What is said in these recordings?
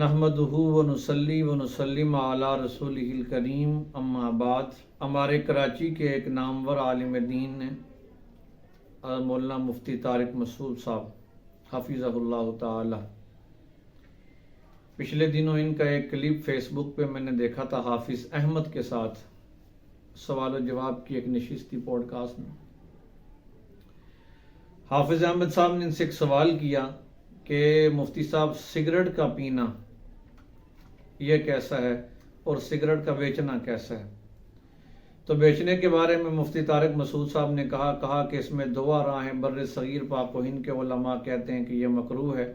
نحمدہ ونصلی ونسلم علی رسولہ الکریم اما بعد۔ ہمارے کراچی کے ایک نامور عالم دین نے مولانا مفتی طارق مسعود صاحب حفظہ اللہ تعالی، پچھلے دنوں ان کا ایک کلپ فیس بک پہ میں نے دیکھا تھا، حافظ احمد کے ساتھ سوال و جواب کی ایک نشست تھی پوڈ کاسٹ میں۔ حافظ احمد صاحب نے ان سے ایک سوال کیا کہ مفتی صاحب سگریٹ کا پینا یہ کیسا ہے اور سگریٹ کا بیچنا کیسا ہے؟ تو بیچنے کے بارے میں مفتی طارق مسعود صاحب نے کہا کہ اس میں دو راہیں بر صغیر پاک و ہند کے علماء کہتے ہیں کہ یہ مکروہ ہے،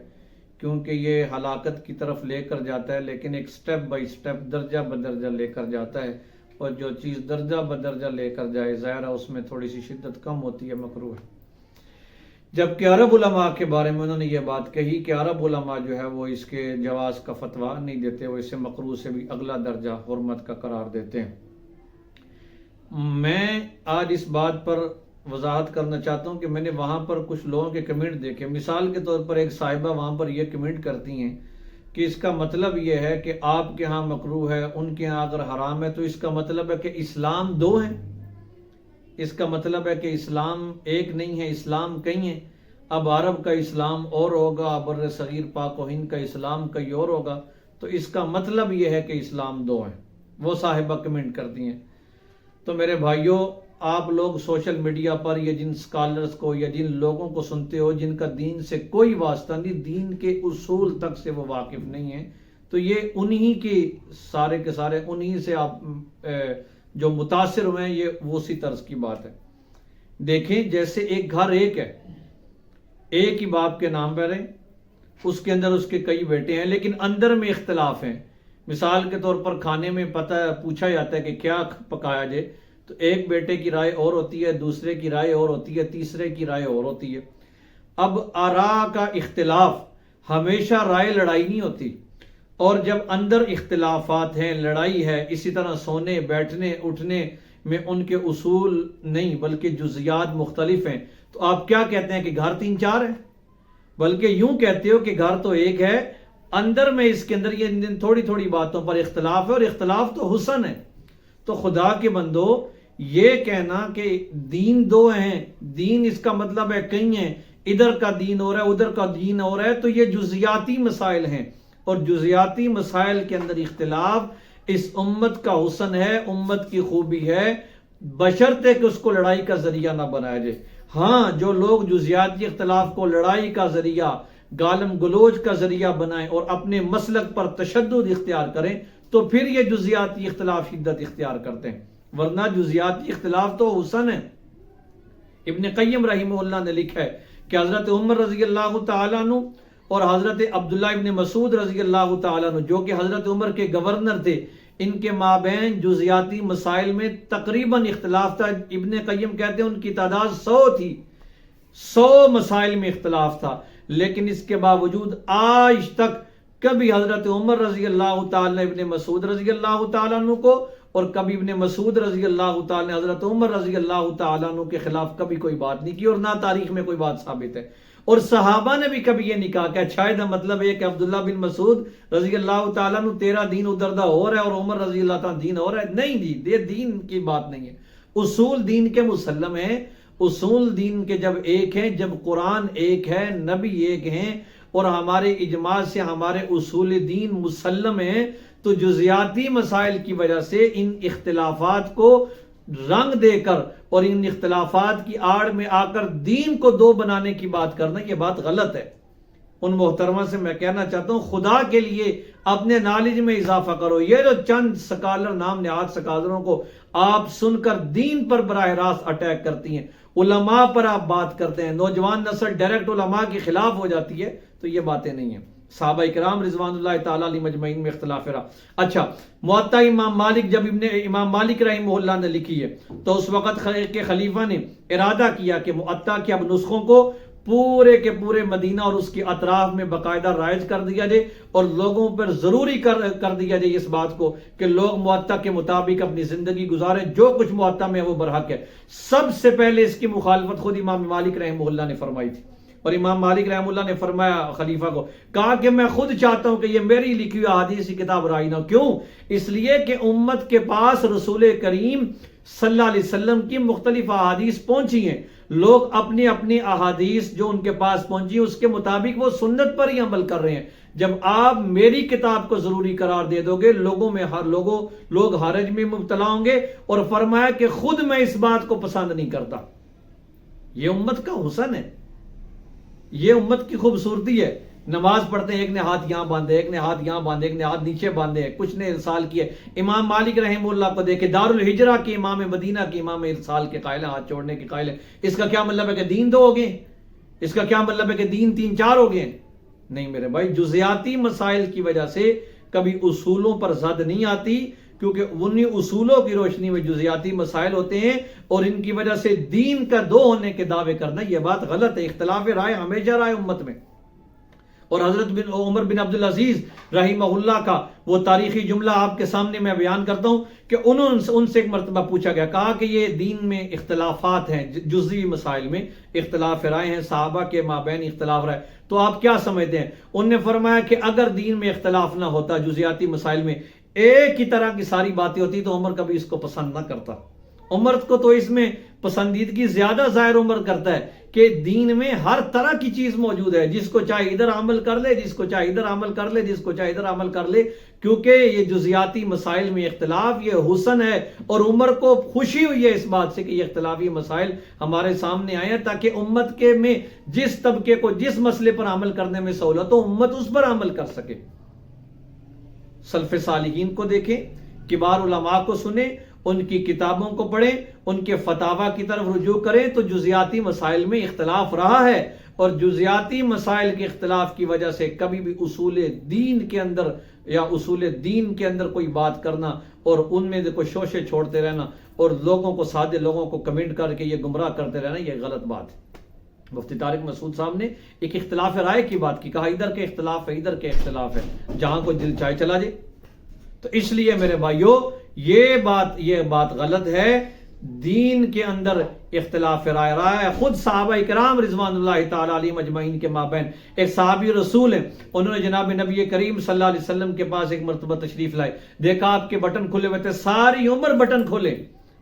کیونکہ یہ ہلاکت کی طرف لے کر جاتا ہے، لیکن ایک سٹیپ بائی سٹیپ درجہ بدرجہ لے کر جاتا ہے، اور جو چیز درجہ بدرجہ لے کر جائے ظاہر ہے اس میں تھوڑی سی شدت کم ہوتی ہے، مکروہ ہے۔ جبکہ عرب علماء کے بارے میں انہوں نے یہ بات کہی کہ عرب علماء جو ہے وہ اس کے جواز کا فتویٰ نہیں دیتے، وہ اسے مکروہ سے بھی اگلا درجہ حرمت کا قرار دیتے ہیں۔ میں آج اس بات پر وضاحت کرنا چاہتا ہوں کہ میں نے وہاں پر کچھ لوگوں کے کمنٹ دیکھے۔ مثال کے طور پر ایک صاحبہ وہاں پر یہ کمنٹ کرتی ہیں کہ اس کا مطلب یہ ہے کہ آپ کے ہاں مکروہ ہے، ان کے ہاں اگر حرام ہے تو اس کا مطلب ہے کہ اسلام دو ہیں، اس کا مطلب ہے کہ اسلام ایک نہیں ہے، اسلام کئی ہیں۔ اب عرب کا اسلام اور ہوگا، بر صغیر پاک و ہند کا اسلام کئی اور ہوگا، تو اس کا مطلب یہ ہے کہ اسلام دو ہیں، وہ صاحبہ کمنٹ کرتی ہیں۔ تو میرے بھائیوں، آپ لوگ سوشل میڈیا پر یا جن سکالرز کو یا جن لوگوں کو سنتے ہو جن کا دین سے کوئی واسطہ نہیں، دین کے اصول تک سے وہ واقف نہیں ہیں، تو یہ انہی کے سارے انہی سے آپ جو متاثر ہوئے ہیں، یہ اسی طرز کی بات ہے۔ دیکھیں، جیسے ایک گھر ایک ہے، ایک ہی باپ کے نام پر ہے، اس کے اندر اس کے کئی بیٹے ہیں، لیکن اندر میں اختلاف ہیں۔ مثال کے طور پر کھانے میں پوچھا جاتا ہے کہ کیا پکایا جائے، تو ایک بیٹے کی رائے اور ہوتی ہے، دوسرے کی رائے اور ہوتی ہے، تیسرے کی رائے اور ہوتی ہے۔ اب آراء کا اختلاف ہمیشہ رائے لڑائی نہیں ہوتی، اور جب اندر اختلافات ہیں، لڑائی ہے، اسی طرح سونے بیٹھنے اٹھنے میں ان کے اصول نہیں بلکہ جزیات مختلف ہیں، تو آپ کیا کہتے ہیں کہ گھر تین چار ہے؟ بلکہ یوں کہتے ہو کہ گھر تو ایک ہے، اندر میں اس کے اندر یہ تھوڑی تھوڑی باتوں پر اختلاف ہے، اور اختلاف تو حسن ہے۔ تو خدا کے بندو، یہ کہنا کہ دین دو ہیں، دین اس کا مطلب ہے کئی ہیں، ادھر کا دین اور ہے ادھر کا دین اور ہے، تو یہ جزیاتی مسائل ہیں، اور جزیاتی مسائل کے اندر اختلاف اس امت کا حسن ہے، امت کی خوبی ہے، بشرطے کہ اس کو لڑائی کا ذریعہ نہ بنایا جائے۔ ہاں، جو لوگ جزیاتی اختلاف کو لڑائی کا ذریعہ، گالم گلوچ کا ذریعہ بنائیں اور اپنے مسلک پر تشدد اختیار کریں، تو پھر یہ جزیاتی اختلاف شدت اختیار کرتے ہیں، ورنہ جزیاتی اختلاف تو حسن ہے۔ ابن قیم رحمہ اللہ نے لکھا ہے کہ حضرت عمر رضی اللہ تعالیٰ عنہ اور حضرت عبداللہ ابن مسعود رضی اللہ تعالیٰ عنہ، جو کہ حضرت عمر کے گورنر تھے، ان کے مابین جزیاتی مسائل میں تقریباً اختلاف تھا۔ ابن قیم کہتے ہیں ان کی تعداد 100 تھی، 100 مسائل میں اختلاف تھا، لیکن اس کے باوجود آج تک کبھی حضرت عمر رضی اللہ تعالیٰ ابن مسعود رضی اللہ تعالیٰ عنہ کو، اور کبھی ابن مسعود رضی اللہ تعالیٰ حضرت عمر رضی اللہ تعالیٰ عنہ کے خلاف کبھی کوئی بات نہیں کی، اور نہ تاریخ میں کوئی بات ثابت ہے۔ اور صحابہ نے بھی کبھی یہ نہیں کہا کہ شاید مطلب یہ کہ عبداللہ بن مسعود رضی اللہ تعالیٰ عنہ تیرا دین ادھر اور ہے اور عمر رضی اللہ تعالیٰ دین اور ہے، نہیں جی، یہ دین کی بات نہیں ہے۔ اصول دین کے مسلم ہیں، اصول دین کے جب ایک ہیں، جب قرآن ایک ہے، نبی ایک ہیں، اور ہمارے اجماع سے ہمارے اصول دین مسلم ہیں، تو جزیاتی مسائل کی وجہ سے ان اختلافات کو رنگ دے کر اور ان اختلافات کی آڑ میں آ کر دین کو دو بنانے کی بات کرنا، یہ بات غلط ہے۔ ان محترمہ سے میں کہنا چاہتا ہوں، خدا کے لیے اپنے نالج میں اضافہ کرو۔ یہ جو چند سکالر نام نہاد سکالروں کو آپ سن کر دین پر براہ راست اٹیک کرتی ہیں، علماء پر آپ بات کرتے ہیں، نوجوان نسل ڈائریکٹ علماء کے خلاف ہو جاتی ہے، تو یہ باتیں نہیں ہیں۔ صحابہ کرام رضوان اللہ تعالیٰ علیہ مجمعین میں اختلاف رہا۔ اچھا، موطا امام مالک جب امام مالک رحمہ اللہ نے لکھی ہے، تو اس وقت کے خلیفہ نے ارادہ کیا کہ موطا کے اب نسخوں کو پورے کے پورے مدینہ اور اس کے اطراف میں باقاعدہ رائج کر دیا جائے، اور لوگوں پر ضروری کر دیا جائے اس بات کو کہ لوگ موطا کے مطابق اپنی زندگی گزارے، جو کچھ موطا میں وہ برحق ہے۔ سب سے پہلے اس کی مخالفت خود امام مالک رحمہ اللہ نے فرمائی تھی، اور امام مالک رحمہ اللہ نے فرمایا خلیفہ کو، کہا کہ میں خود چاہتا ہوں کہ یہ میری لکھی ہوئی احادیث کی کتاب رائی نہ ہو۔ کیوں؟ اس لیے کہ امت کے پاس رسول کریم صلی اللہ علیہ وسلم کی مختلف احادیث پہنچی ہیں، لوگ اپنی اپنی احادیث جو ان کے پاس پہنچی اس کے مطابق وہ سنت پر ہی عمل کر رہے ہیں۔ جب آپ میری کتاب کو ضروری قرار دے دو گے، لوگ حرج میں مبتلا ہوں گے، اور فرمایا کہ خود میں اس بات کو پسند نہیں کرتا۔ یہ امت کا حسن ہے، یہ امت کی خوبصورتی ہے۔ نماز پڑھتے ہیں، ایک نے ہاتھ یہاں باندھے، ایک نے ہاتھ یہاں باندھے، ایک نے ہاتھ نیچے باندھے، کچھ نے ارسال کیے۔ امام مالک رحمہ اللہ کو دیکھے، دار الہجرہ کے امام، مدینہ کے امام، ارسال کے قائل ہیں، ہاتھ چھوڑنے کے قائل ہیں۔ اس کا کیا مطلب ہے کہ دین دو ہو گئے؟ اس کا کیا مطلب ہے کہ دین 3-4 ہو گئے؟ نہیں میرے بھائی، جزیاتی مسائل کی وجہ سے کبھی اصولوں پر زد نہیں آتی، کیونکہ انہی اصولوں کی روشنی میں جزیاتی مسائل ہوتے ہیں، اور ان کی وجہ سے دین کا دو ہونے کے دعوے کرنا یہ بات غلط ہے۔ اختلاف رائے ہمیشہ رائے امت میں۔ اور حضرت عمر بن عبدالعزیز رحمہ اللہ کا وہ تاریخی جملہ آپ کے سامنے میں بیان کرتا ہوں کہ ان سے ایک مرتبہ پوچھا گیا، کہا کہ یہ دین میں اختلافات ہیں، جزوی مسائل میں اختلاف رائے ہیں، صحابہ کے مابین اختلاف رائے، تو آپ کیا سمجھتے ہیں؟ انہوں نے فرمایا کہ اگر دین میں اختلاف نہ ہوتا، جزیاتی مسائل میں ایک ہی طرح کی ساری باتیں ہوتی، تو عمر کبھی اس کو پسند نہ کرتا۔ عمر کو تو اس میں پسندیدگی زیادہ ظاہر عمر کرتا ہے کہ دین میں ہر طرح کی چیز موجود ہے، جس کو چاہے ادھر عمل کر لے، جس کو چاہے ادھر عمل کر لے، جس کو چاہے ادھر عمل کر لے، کیونکہ یہ جزیاتی مسائل میں اختلاف یہ حسن ہے، اور عمر کو خوشی ہوئی ہے اس بات سے کہ یہ اختلافی مسائل ہمارے سامنے آئے ہیں، تاکہ امت کے میں جس طبقے کو جس مسئلے پر عمل کرنے میں سہولت ہو، امت اس پر عمل کر سکے۔ سلف صالحین کو دیکھیں، کبار علماء کو سنیں، ان کی کتابوں کو پڑھیں، ان کے فتاوی کی طرف رجوع کریں، تو جزیاتی مسائل میں اختلاف رہا ہے، اور جزیاتی مسائل کے اختلاف کی وجہ سے کبھی بھی اصول دین کے اندر یا اصول دین کے اندر کوئی بات کرنا اور ان میں کوئی شوشے چھوڑتے رہنا اور لوگوں کو، سادے لوگوں کو کمنٹ کر کے یہ گمراہ کرتے رہنا، یہ غلط بات ہے۔ مفتی طارق مسعود صاحب نے ایک اختلاف رائے کی بات کی، کہا ادھر کے اختلاف ہے، ادھر کے اختلاف ہے، جہاں کوئی دل چاہے چلا جائے۔ تو اس لیے میرے بھائیوں، یہ بات غلط ہے۔ دین کے اندر اختلاف رائے ہے، خود صحابہ کرام رضوان اللہ تعالی علیہم اجمعین کے مابین ایک صحابی رسول ہیں، انہوں نے جناب نبی کریم صلی اللہ علیہ وسلم کے پاس ایک مرتبہ تشریف لائے، دیکھا آپ کے بٹن کھلے ہوئے تھے، ساری عمر بٹن کھولے،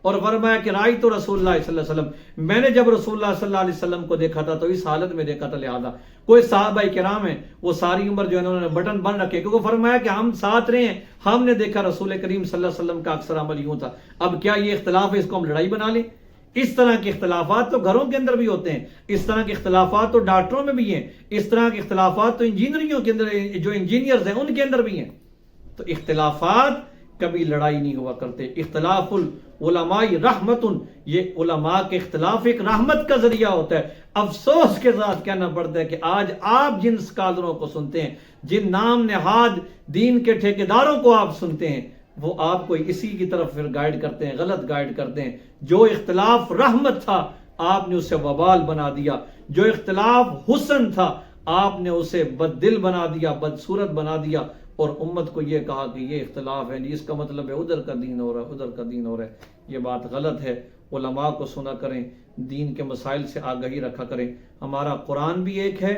اور فرمایا کہ رائے تو رسول اللہ صلی اللہ علیہ وسلم، میں نے جب رسول اللہ صلی اللہ علیہ وسلم کو دیکھا تھا تو اس حالت میں دیکھا تھا، لہذا کوئی صحابہ کرام ہیں وہ ساری عمر جو انہوں نے بٹن بند رکھے، کیونکہ فرمایا کہ ہم ساتھ رہے ہیں، ہم نے دیکھا رسول کریم صلی اللہ علیہ وسلم کا اکثر عمل یوں تھا، اب کیا یہ اختلاف ہے اس کو ہم لڑائی بنا لیں؟ اس طرح کے اختلافات تو گھروں کے اندر بھی ہوتے ہیں، اس طرح کے اختلافات تو ڈاکٹروں میں بھی ہیں، اس طرح کے اختلافات تو انجینئروں کے اندر، جو انجینئرز ہیں ان کے اندر بھی ہیں۔ تو اختلافات کبھی لڑائی نہیں ہوا کرتے۔ اختلاف العلماء رحمت، یہ علماء کے اختلاف ایک رحمت کا ذریعہ ہوتا ہے۔ افسوس کے ساتھ کہنا پڑتا ہے کہ آج آپ جن اسکالروں کو سنتے ہیں، جن نام نہاد دین کے ٹھیکیداروں کو آپ سنتے ہیں، وہ آپ کو اسی کی طرف پھر گائیڈ کرتے ہیں، غلط گائیڈ کرتے ہیں۔ جو اختلاف رحمت تھا آپ نے اسے وبال بنا دیا، جو اختلاف حسن تھا آپ نے اسے بد دل بنا دیا، بدصورت بنا دیا، اور امت کو یہ کہا کہ یہ اختلاف ہے، اس کا مطلب ہے ادھر کا دین ہو رہا ہے، ادھر کا دین ہو رہا ہے۔ یہ بات غلط ہے۔ علماء کو سنا کریں، دین کے مسائل سے آگہی رکھا کریں۔ ہمارا قرآن بھی ایک ہے،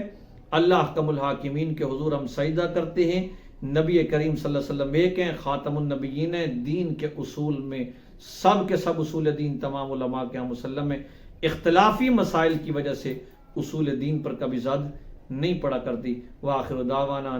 اللہ احکم الحاکمین کے حضور ہم سجدہ کرتے ہیں، نبی کریم صلی اللہ علیہ وسلم ایک ہیں، خاتم النبیین ہیں، دین کے اصول میں سب کے سب اصول دین تمام علماء کے ہم مسلم ہیں۔ اختلافی مسائل کی وجہ سے اصول دین پر کبھی زد نہیں پڑا کرتی۔ وآخر دعوانا